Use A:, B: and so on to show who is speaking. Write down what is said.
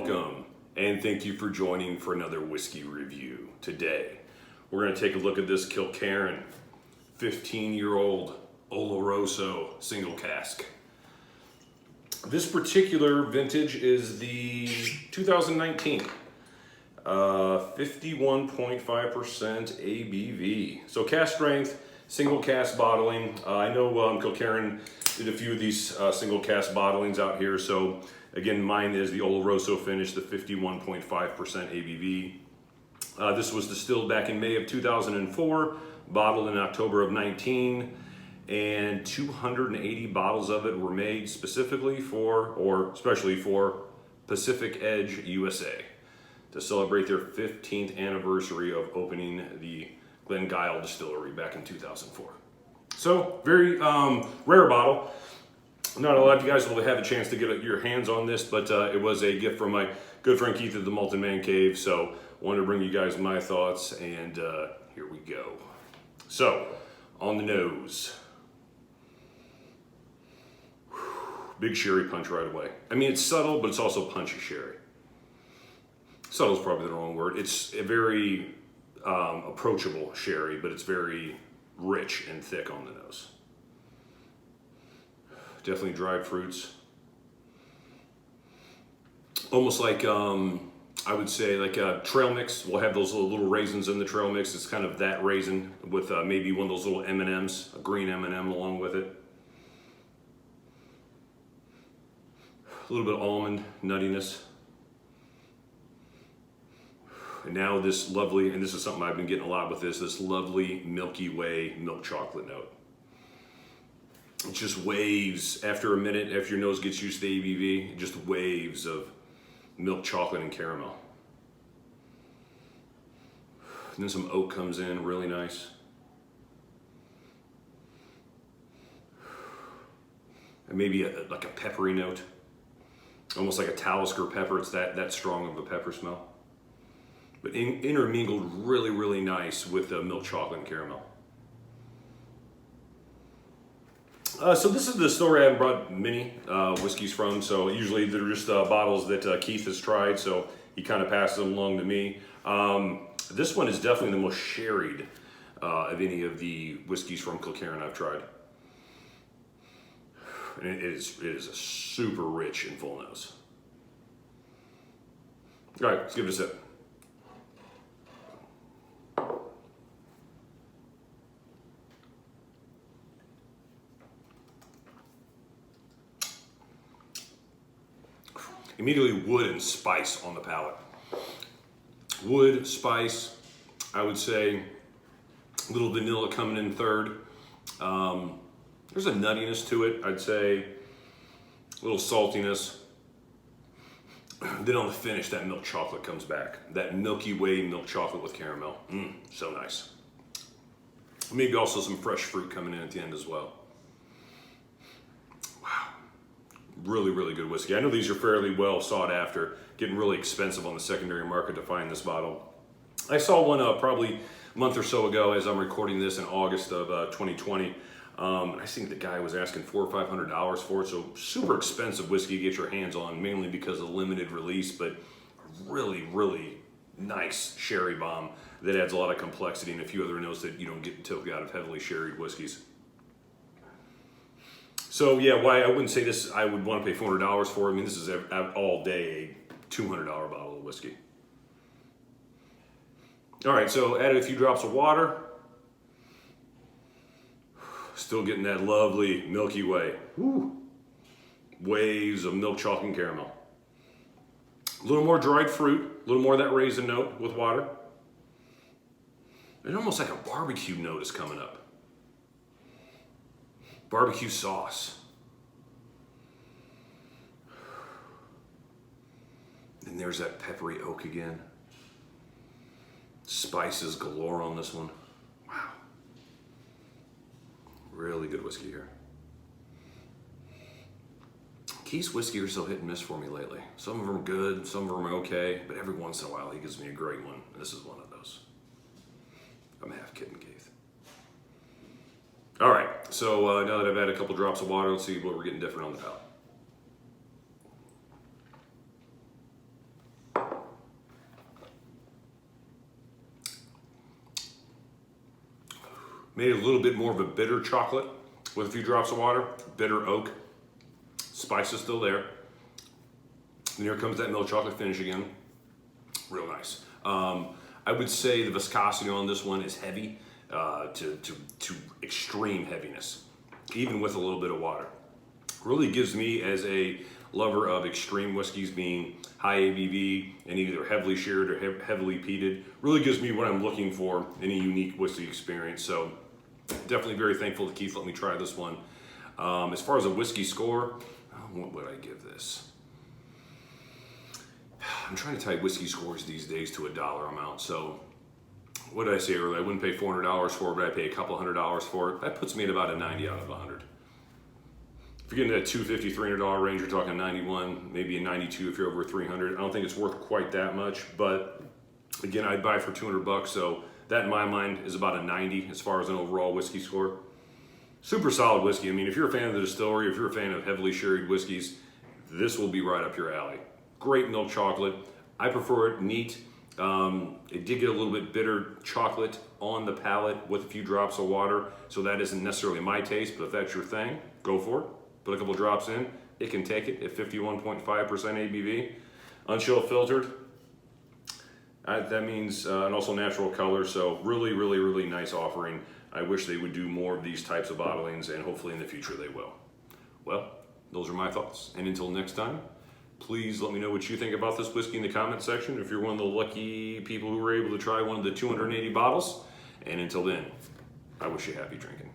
A: Welcome, and thank you for joining for another whiskey review. Today, we're going to take a look at this Kilkerran 15-year-old Oloroso single cask. This particular vintage is the 2019, 51.5% ABV. So cask strength, single cask bottling. I know Kilkerran did a few of these single cask bottlings out here. So again, mine is the Oloroso finish, the 51.5% ABV. This was distilled back in May of 2004, bottled in October of 19, and 280 bottles of it were made specifically for, or especially for, Pacific Edge USA to celebrate their 15th anniversary of opening the Glengyle distillery back in 2004. So very rare bottle. Not a lot of you guys will have a chance to get your hands on this, but it was a gift from my good friend Keith at the Malted Man Cave. So wanted to bring you guys my thoughts, and here we go. So on the nose, big sherry punch right away. I mean, it's subtle, but it's also punchy sherry. Subtle is probably the wrong word. It's a very approachable sherry, but it's very rich and thick on the nose. Definitely dried fruits. Almost like, I would say like a trail mix. We'll have those little raisins in the trail mix. It's kind of that raisin with maybe one of those little M&Ms, a green M&M along with it. A little bit of almond nuttiness. And now this lovely, and this is something I've been getting a lot with this lovely Milky Way milk chocolate note. It just waves after a minute, after your nose gets used to the ABV, just waves of milk chocolate and caramel. And then some oak comes in, really nice. And maybe like a peppery note, almost like a Talisker pepper. It's that strong of a pepper smell. But intermingled really, really nice with the milk chocolate and caramel. So this is the store I haven't brought many whiskeys from. So usually they're just bottles that Keith has tried. So he kind of passes them along to me. This one is definitely the most sherried of any of the whiskeys from Kilkerran I've tried. And it is a super rich and full nose. All right, let's give it a sip. Immediately wood and spice on the palate. Wood, spice, I would say a little vanilla coming in third. There's a nuttiness to it, I'd say. A little saltiness. Then on the finish, that milk chocolate comes back. That Milky Way milk chocolate with caramel. So nice. Maybe also some fresh fruit coming in at the end as well. Really, really good whiskey. I know these are fairly well sought after, getting really expensive on the secondary market to find this bottle. I saw one probably a month or so ago as I'm recording this in August of 2020. I think the guy was asking $400 or $500 for it, so super expensive whiskey to get your hands on, mainly because of limited release, but a really, really nice sherry bomb that adds a lot of complexity and a few other notes that you don't get typically out of heavily sherried whiskeys. So yeah, why I wouldn't say this, I would want to pay $400 for it. I mean, this is all day a $200 bottle of whiskey. All right, so added a few drops of water. Still getting that lovely Milky Way. Woo. Waves of milk chocolate and caramel. A little more dried fruit, a little more of that raisin note with water. And almost like a barbecue note is coming up. Barbecue sauce. And there's that peppery oak again. Spices galore on this one. Wow. Really good whiskey here. Keith's whiskey are so hit and miss for me lately. Some of them are good, some of them are okay, but every once in a while he gives me a great one. And this is one of those. I'm half kidding, Keith. All right, so now that I've added a couple drops of water, let's see what we're getting different on the palate. Made it a little bit more of a bitter chocolate with a few drops of water, bitter oak. Spice is still there. And here comes that milk chocolate finish again. Real nice. I would say the viscosity on this one is heavy to extreme heaviness, even with a little bit of water. Really gives me, as a lover of extreme whiskeys being high ABV and either heavily sherried or heavily peated, really gives me what I'm looking for in a unique whiskey experience. So definitely very thankful to Keith let me try this one. As far as a whiskey score, what would I give this? I'm trying to tie whiskey scores these days to a dollar amount. So what did I say earlier? I wouldn't pay $400 for it, but I'd pay a couple $100 for it. That puts me at about a 90 out of 100. If you're getting that $250, $300 range, you're talking 91, maybe a 92 if you're over 300. I don't think it's worth quite that much, but again, I'd buy it for 200 bucks. So that in my mind is about a 90 as far as an overall whiskey score. Super solid whiskey. I mean, if you're a fan of the distillery, if you're a fan of heavily sherried whiskeys, this will be right up your alley. Great milk chocolate. I prefer it neat. It did get a little bit bitter chocolate on the palate with a few drops of water, so that isn't necessarily my taste, but if that's your thing, go for it. Put a couple drops in. It can take it at 51.5% ABV. Unchill filtered. That means, and also natural color, so really, really, really nice offering. I wish they would do more of these types of bottlings, and hopefully in the future they will. Well, those are my thoughts. And until next time, please let me know what you think about this whiskey in the comment section if you're one of the lucky people who were able to try one of the 280 bottles. And until then, I wish you happy drinking.